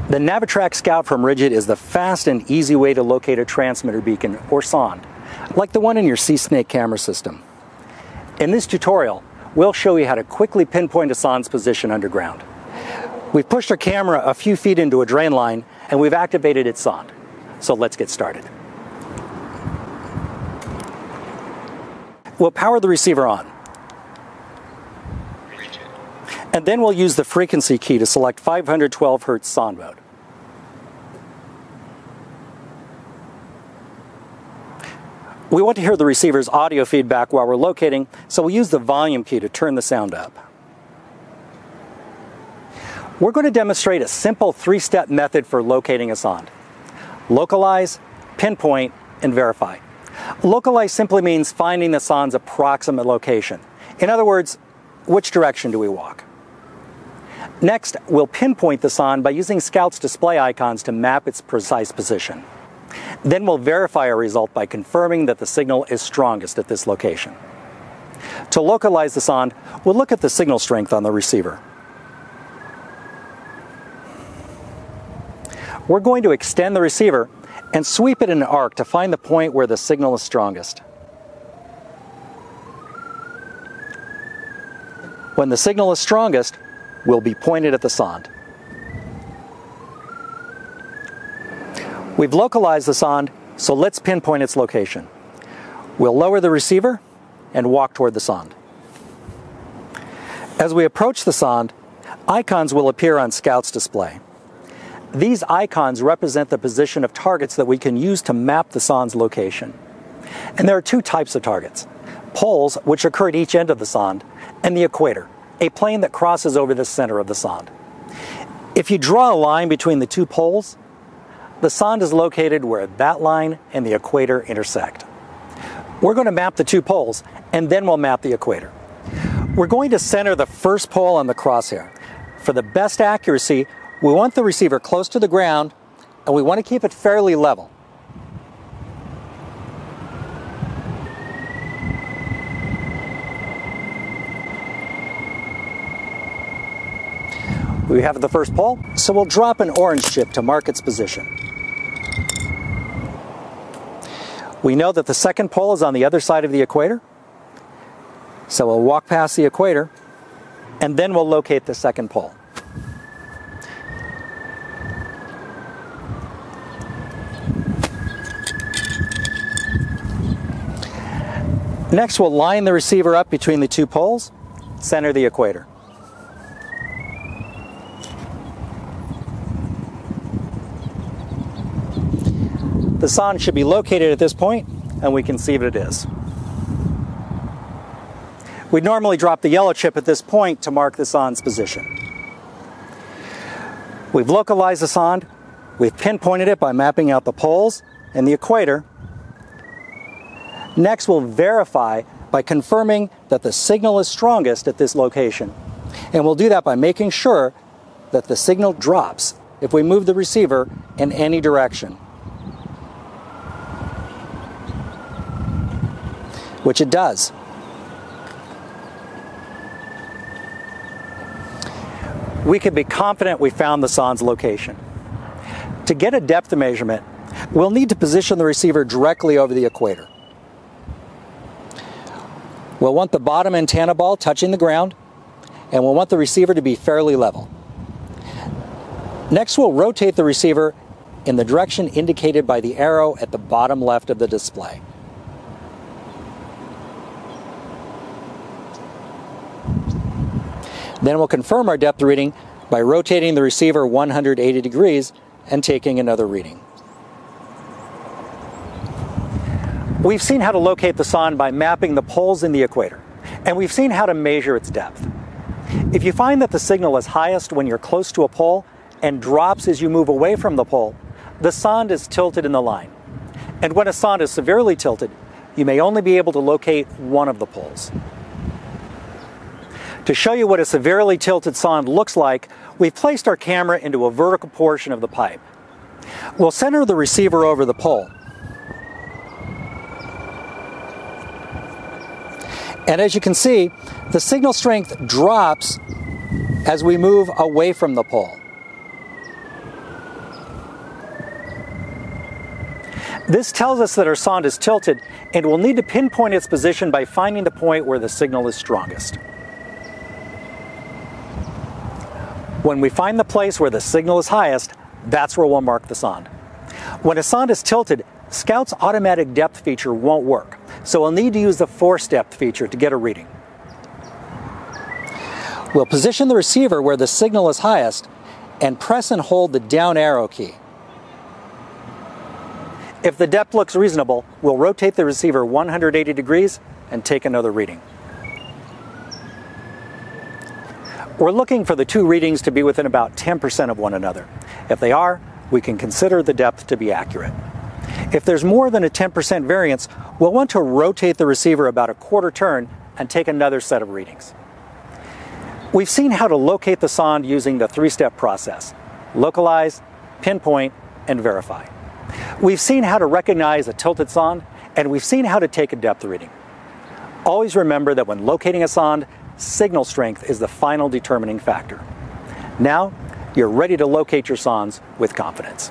The navitrack Scout from Ridgid is the fast and easy way to locate a transmitter beacon, or sonde, like the one in your Sea Snake camera system. In this tutorial, we'll show you how to quickly pinpoint a sonde's position underground. We've pushed our camera a few feet into a drain line, and we've activated its sonde. So let's get started. We'll power the receiver on. And then we'll use the frequency key to select 512 Hz sonde mode. We want to hear the receiver's audio feedback while we're locating, so we'll use the volume key to turn the sound up. We're going to demonstrate a simple three-step method for locating a sonde. Localize, pinpoint, and verify. Localize simply means finding the sonde's approximate location. In other words, which direction do we walk? Next, we'll pinpoint the sonde by using Scout's display icons to map its precise position. Then we'll verify our result by confirming that the signal is strongest at this location. To localize the sonde, we'll look at the signal strength on the receiver. We're going to extend the receiver and sweep it in an arc to find the point where the signal is strongest. When the signal is strongest, we'll be pointed at the sonde. We've localized the sonde, so let's pinpoint its location. We'll lower the receiver and walk toward the sonde. As we approach the sonde, icons will appear on Scout's display. These icons represent the position of targets that we can use to map the sonde's location. And there are two types of targets: poles, which occur at each end of the sonde, and the equator, a plane that crosses over the center of the sonde. If you draw a line between the two poles, the sonde is located where that line and the equator intersect. We're going to map the two poles, and then we'll map the equator. We're going to center the first pole on the crosshair. For the best accuracy, we want the receiver close to the ground, and we want to keep it fairly level. We have the first pole, so we'll drop an orange chip to mark its position. We know that the second pole is on the other side of the equator, so we'll walk past the equator, and then we'll locate the second pole. Next, we'll line the receiver up between the two poles, center the equator. The sonde should be located at this point, and we can see that it is. We'd normally drop the yellow chip at this point to mark the sonde's position. We've localized the sonde, we've pinpointed it by mapping out the poles and the equator. Next, we'll verify by confirming that the signal is strongest at this location. And we'll do that by making sure that the signal drops if we move the receiver in any direction, which it does. We can be confident we found the sonde's location. To get a depth measurement, we'll need to position the receiver directly over the equator. We'll want the bottom antenna ball touching the ground, and we'll want the receiver to be fairly level. Next, we'll rotate the receiver in the direction indicated by the arrow at the bottom left of the display. Then we'll confirm our depth reading by rotating the receiver 180 degrees and taking another reading. We've seen how to locate the sonde by mapping the poles in the equator, and we've seen how to measure its depth. If you find that the signal is highest when you're close to a pole and drops as you move away from the pole, the sonde is tilted in the line. And when a sonde is severely tilted, you may only be able to locate one of the poles. To show you what a severely tilted sonde looks like, we've placed our camera into a vertical portion of the pipe. We'll center the receiver over the pole. And as you can see, the signal strength drops as we move away from the pole. This tells us that our sonde is tilted, and we'll need to pinpoint its position by finding the point where the signal is strongest. When we find the place where the signal is highest, that's where we'll mark the sonde. When a sonde is tilted, Scout's automatic depth feature won't work, so we'll need to use the force depth feature to get a reading. We'll position the receiver where the signal is highest and press and hold the down arrow key. If the depth looks reasonable, we'll rotate the receiver 180 degrees and take another reading. We're looking for the two readings to be within about 10% of one another. If they are, we can consider the depth to be accurate. If there's more than a 10% variance, we'll want to rotate the receiver about a quarter turn and take another set of readings. We've seen how to locate the sonde using the three-step process: localize, pinpoint, and verify. We've seen how to recognize a tilted sonde, and we've seen how to take a depth reading. Always remember that when locating a sonde, signal strength is the final determining factor. Now, you're ready to locate your sondes with confidence.